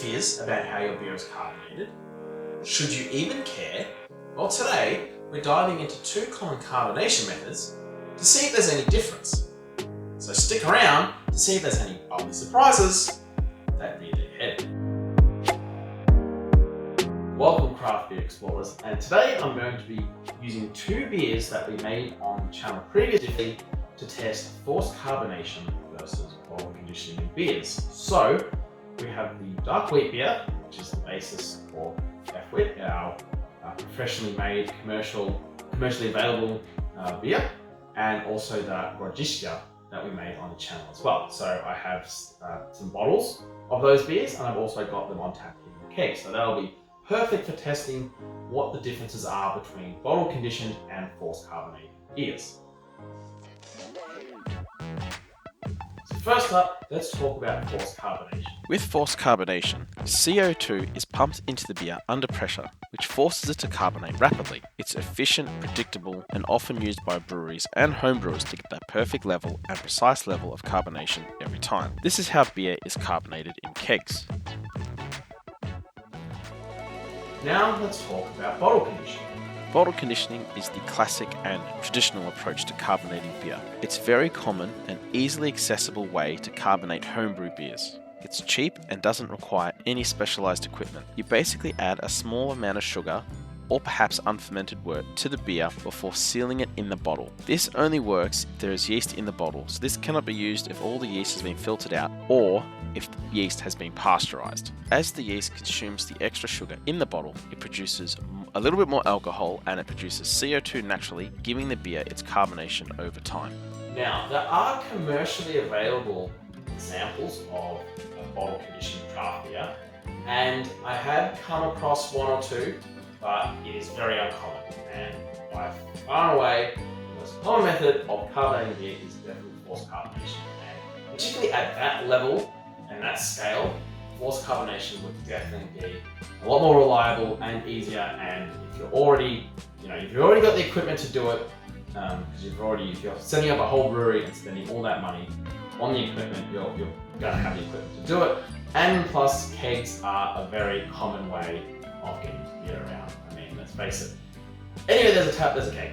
fizz about how your beer is carbonated? Should you even care? Well, today we're diving into 2 common carbonation methods to see if there's any difference. So stick around to see if there's any other surprises that rear their head. Welcome craft beer explorers, and today I'm going to be using 2 beers that we made on the channel previously to test forced carbonation versus bottle conditioning in beers. So we have the dark wheat beer, which is the basis for FWIT, our professionally made, commercially available beer, and also the Rojishka that we made on the channel as well. So I have some bottles of those beers, and I've also got them on tap in the keg. So that'll be perfect for testing what the differences are between bottle conditioned and forced carbonated beers. So first up, let's talk about forced carbonation. With forced carbonation, CO2 is pumped into the beer under pressure, which forces it to carbonate rapidly. It's efficient, predictable, and often used by breweries and homebrewers to get that perfect level and precise level of carbonation every time. This is how beer is carbonated in kegs. Now let's talk about bottle conditioning. Bottle conditioning is the classic and traditional approach to carbonating beer. It's a very common and easily accessible way to carbonate homebrew beers. It's cheap and doesn't require any specialized equipment. You basically add a small amount of sugar or perhaps unfermented wort to the beer before sealing it in the bottle. This only works if there is yeast in the bottle, so this cannot be used if all the yeast has been filtered out or if the yeast has been pasteurized. As the yeast consumes the extra sugar in the bottle, it produces a little bit more alcohol and it produces CO2 naturally, giving the beer its carbonation over time. Now, there are commercially available examples of bottle conditioned craft beer, and I have come across 1 or 2, but it is very uncommon, and by far and away the most common method of carbonating beer is definitely forced carbonation. And particularly at that level and that scale, forced carbonation would definitely be a lot more reliable and easier. And if you've already got the equipment to do it, because if you're setting up a whole brewery and spending all that money on the equipment, you're going to have the equipment to do it. And plus, kegs are a very common way of getting beer around. I mean, let's face it, anywhere there's a tap, there's a keg.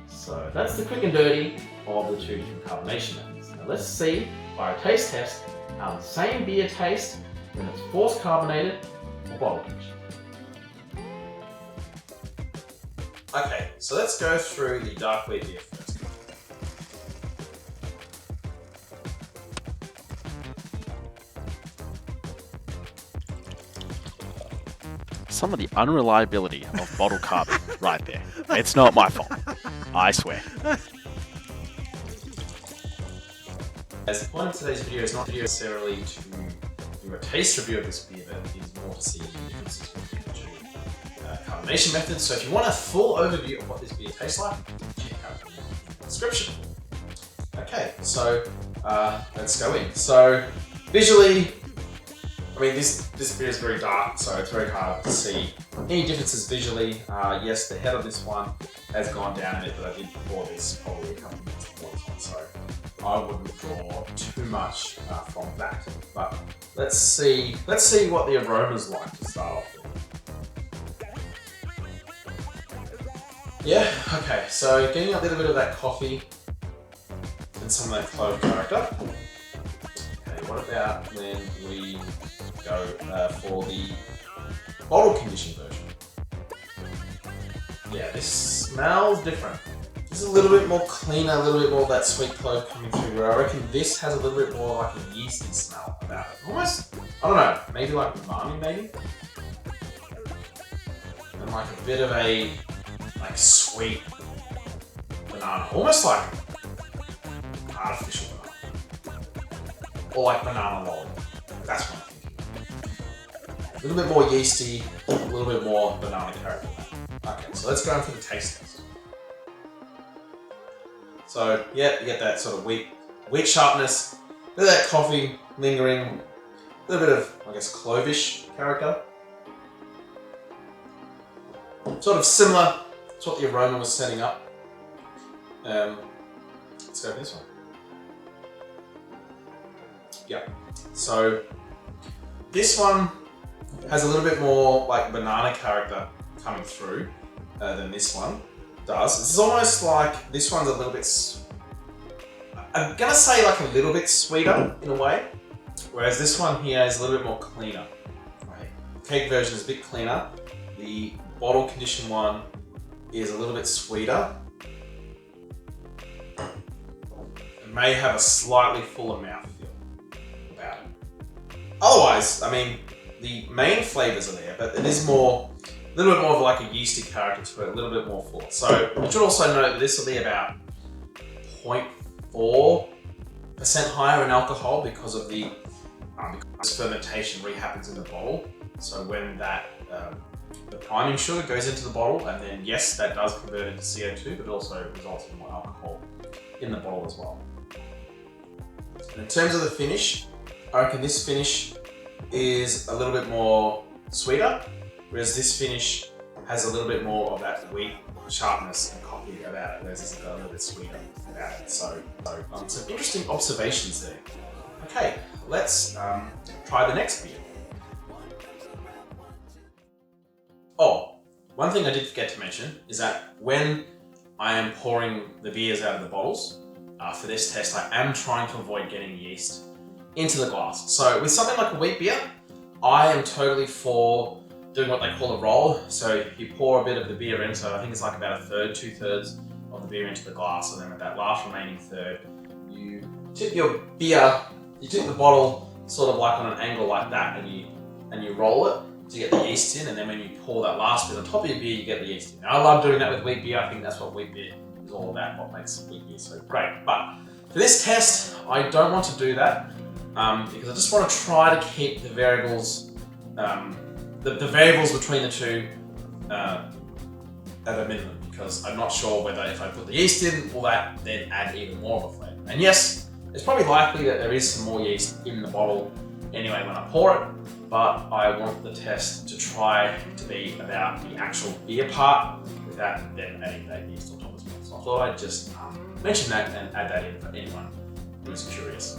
So that's the quick and dirty of the 2 different carbonation methods. Now let's see by a taste test how the same beer tastes when it's forced carbonated or bottle conditioned. Okay, so let's go through the dark wheat beer first. Some of the unreliability of bottle carbon right there. It's not my fault, I swear. As the point of today's video is not necessarily to do a taste review of this beer, but it is more to see the differences between the 2 carbonation methods. So if you want a full overview of what this beer tastes like, check out the link in the description. Okay, so let's go in. So visually, I mean, this beer is very dark, so it's very hard to see any differences visually. Yes, the head of this one has gone down a bit, but I did pour this probably a couple minutes before this one, so I wouldn't draw too much from that. But let's see what the aroma's like to start off with. Yeah, okay, so getting a little bit of that coffee and some of that clove character. Okay, what about when we go for the bottle conditioned version? Yeah, this smells different. This is a little bit more cleaner, a little bit more of that sweet clove coming through, where I reckon this has a little bit more like a yeasty smell about it. Almost, I don't know, maybe like umami maybe? And like a bit of a sweet banana, almost like artificial banana. Or like banana lolly. That's what I'm thinking. A little bit more yeasty, a little bit more banana character. Okay, so let's go in for the taste test. So yeah, you get that sort of wheat sharpness, a bit of that coffee lingering, a little bit of, I guess, clovish character. Sort of similar to what the aroma was setting up. Let's go for this one. Yeah, so this one has a little bit more like banana character coming through than this one does. This is almost like, this one's a little bit, I'm gonna say like a little bit sweeter in a way, whereas this one here is a little bit more cleaner. Right? The keg version is a bit cleaner. The bottle conditioned one is a little bit sweeter. It may have a slightly fuller mouthfeel about it. Otherwise, I mean, the main flavors are there, but it is more, a little bit more of like a yeasty character to it, a little bit more full. So you should also note that this will be about 0.4% higher in alcohol because of the because fermentation re-happens in the bottle. So when that the priming sugar goes into the bottle, and then yes, that does convert into CO2, but it also results in more alcohol in the bottle as well. And in terms of the finish, I reckon this finish is a little bit more sweeter, whereas this finish has a little bit more of that wheat sharpness and coffee about it, whereas this has got a little bit sweeter about it. So some interesting observations there. Okay, let's try the next beer. Oh, one thing I did forget to mention is that when I am pouring the beers out of the bottles, for this test, I am trying to avoid getting yeast into the glass. So with something like a wheat beer, I am totally for doing what they call a roll. So you pour a bit of the beer in, so I think it's like about a third, 2/3 of the beer into the glass, and then with that last remaining third, you tip your beer, you tip the bottle sort of like on an angle like that, and you roll it to get the yeast in, and then when you pour that last bit on top of your beer, you get the yeast in. Now, I love doing that with wheat beer. I think that's what wheat beer is all about, what makes wheat beer so great. But for this test, I don't want to do that because I just want to try to keep the variables, the variables between the two at a minimum, because I'm not sure whether if I put the yeast in, will that then add even more of a flavour. And yes, it's probably likely that there is some more yeast in the bottle anyway when I pour it, but I want the test to try to be about the actual beer part without then adding that yeast on top as well. So I thought I'd just mention that and add that in for anyone who's curious.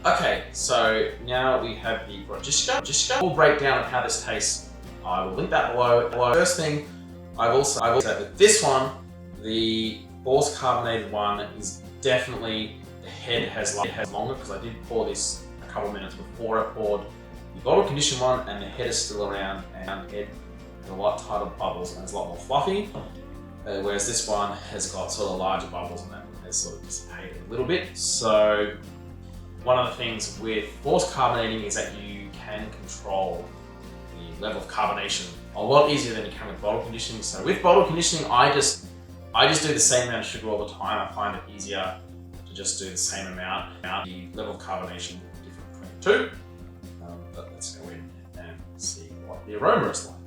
Okay, so now we have the Brojishka. Full breakdown of how this tastes, I will link that below. First thing, I will say that this one, the Boar's carbonated one, is definitely, the head has longer, because I did pour this a couple minutes before I poured the bottle conditioned one, and the head is still around, and the head has a lot tighter bubbles and it's a lot more fluffy. Whereas this one has got sort of larger bubbles and that has sort of dissipated a little bit. So one of the things with forced carbonating is that you can control the level of carbonation a lot easier than you can with bottle conditioning. So with bottle conditioning, I just do the same amount of sugar all the time. I find it easier to just do the same amount. The level of carbonation will be different between the two. But let's go in and see what the aroma is like.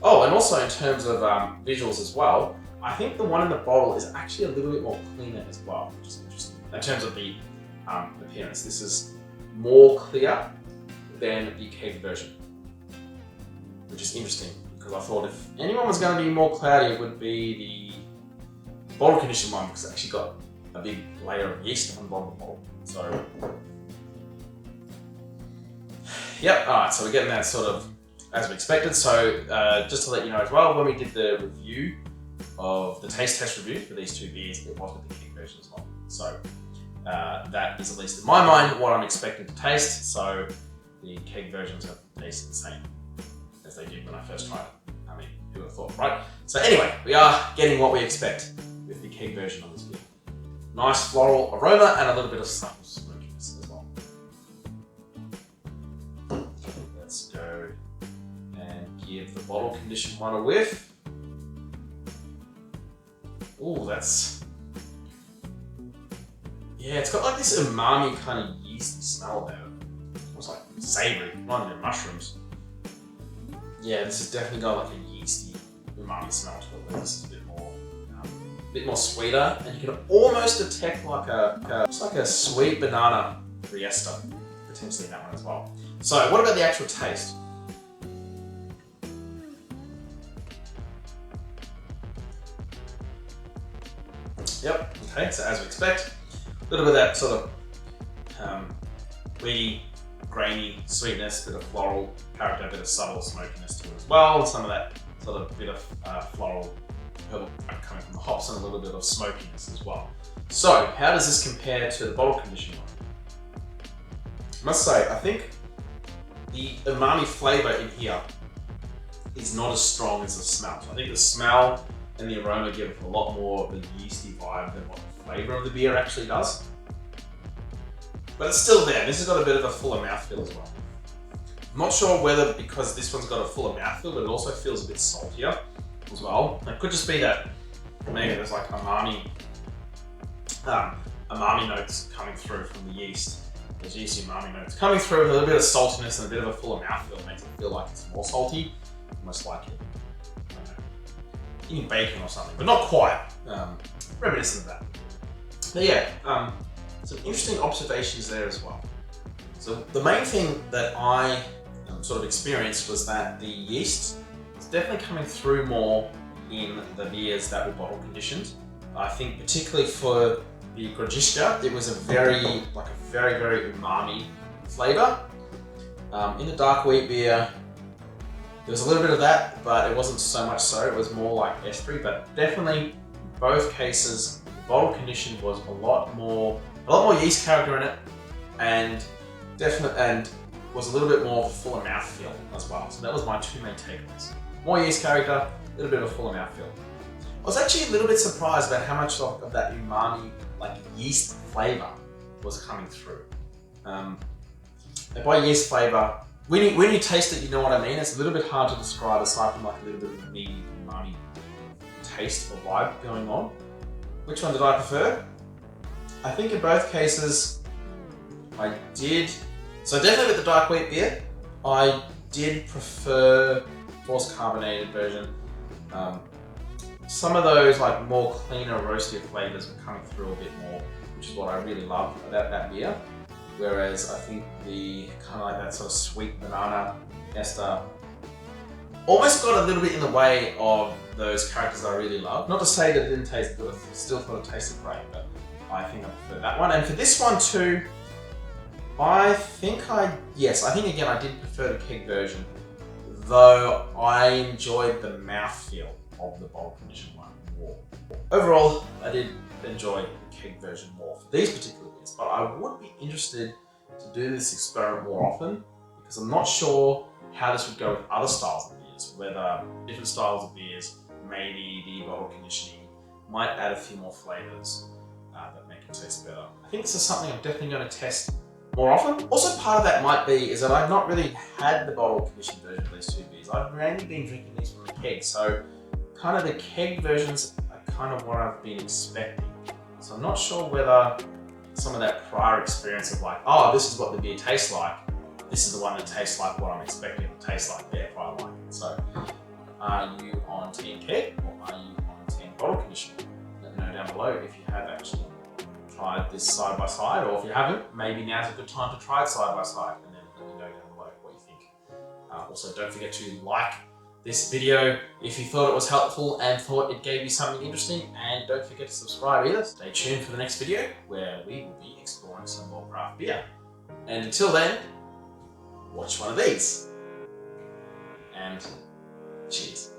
Oh, and also in terms of visuals as well, I think the one in the bottle is actually a little bit more cleaner as well, which is interesting. In terms of the appearance, this is more clear than the kegged version, which is interesting because I thought if anyone was going to be more cloudy, it would be the bottle conditioned one, because it actually got a big layer of yeast on the bottom of the bottle. So, yep, alright, so we're getting that sort of as we expected. So, just to let you know as well, when we did the review of the taste test review for these two beers, it was with the kegged version as well. So, that is, at least in my mind, what I'm expecting to taste. So the keg versions have tasted the same as they did when I first tried it. I mean, who would have thought, right? So anyway, we are getting what we expect with the keg version of this beer. Nice floral aroma and a little bit of subtle smokiness as well. Let's go and give the bottle conditioned one a whiff. Ooh, that's... yeah, it's got like this umami kind of yeasty smell about it. Almost like savoury, not even mushrooms. Yeah, this has definitely got like a yeasty umami smell to it, but this is a bit more sweeter, and you can almost detect like just like a sweet banana Riesta, potentially in that one as well. So what about the actual taste? Yep, okay, so as we expect, a little bit of that sort of weedy, grainy sweetness, bit of floral character, a bit of subtle smokiness to it as well, some of that sort of bit of floral herbal coming from the hops and a little bit of smokiness as well. So, how does this compare to the bottle conditioned one? I must say, I think the umami flavour in here is not as strong as the smell. So I think the smell and the aroma give a lot more of the yeasty vibe than what the flavour of the beer actually does. But it's still there. This has got a bit of a fuller mouthfeel as well. I'm not sure whether because this one's got a fuller mouthfeel, but it also feels a bit saltier as well. It could just be that maybe there's like umami notes coming through from the yeast. There's yeasty umami notes coming through with a little bit of saltiness and a bit of a fuller mouthfeel. It makes it feel like it's more salty, almost like it, I don't know, eating bacon or something, but not quite. Reminiscent of that. But yeah, some interesting observations there as well. So the main thing that I sort of experienced was that the yeast is definitely coming through more in the beers that were bottle conditioned. I think particularly for the Grodziska, it was a very umami flavour. In the dark wheat beer, there was a little bit of that, but it wasn't so much so. It was more like estery, but definitely in both cases, the bottle conditioned was a lot more yeast character in it, and was a little bit more fuller mouthfeel as well. So that was my two main takeaways. More yeast character, a little bit of a fuller mouthfeel. I was actually a little bit surprised about how much of that umami, like yeast flavour, was coming through. And by yeast flavour, when you taste it, you know what I mean. It's a little bit hard to describe aside from like a little bit of a meaty umami taste or vibe going on. Which one did I prefer? I think in both cases, I did. So definitely with the dark wheat beer, I did prefer forced carbonated version. Some of those like more cleaner roasted flavors were coming through a bit more, which is what I really love about that beer. Whereas I think the kind of like that sort of sweet banana ester almost got a little bit in the way of those characters I really love. Not to say that it didn't taste good, I still thought it tasted great, but I think I prefer that one. And for this one too, I think again I did prefer the keg version, though I enjoyed the mouthfeel of the bottle conditioned one more. Overall, I did enjoy the keg version more for these particular beers, but I would be interested to do this experiment more often because I'm not sure how this would go with other styles of beers, whether different styles of beers, maybe the bottle conditioning might add a few more flavors that make it taste better. I think this is something I'm definitely going to test more often. Also, part of that might be is that I've not really had the bottle conditioned version of these two beers. I've mainly been drinking these from the keg, so kind of the keg versions are kind of what I've been expecting. So I'm not sure whether some of that prior experience of like, oh, this is what the beer tastes like, this is the one that tastes like what I'm expecting it to taste like, therefore I like it. So are you on team keg or are you on team bottle conditioning? Let me know down below if you have actually tried this side by side, or if you haven't, maybe now's a good time to try it side by side, and then let me know down below what you think. Also, don't forget to like this video if you thought it was helpful and thought it gave you something interesting, and don't forget to subscribe either. Stay tuned for the next video where we will be exploring some more craft beer. And until then, watch one of these, and cheers.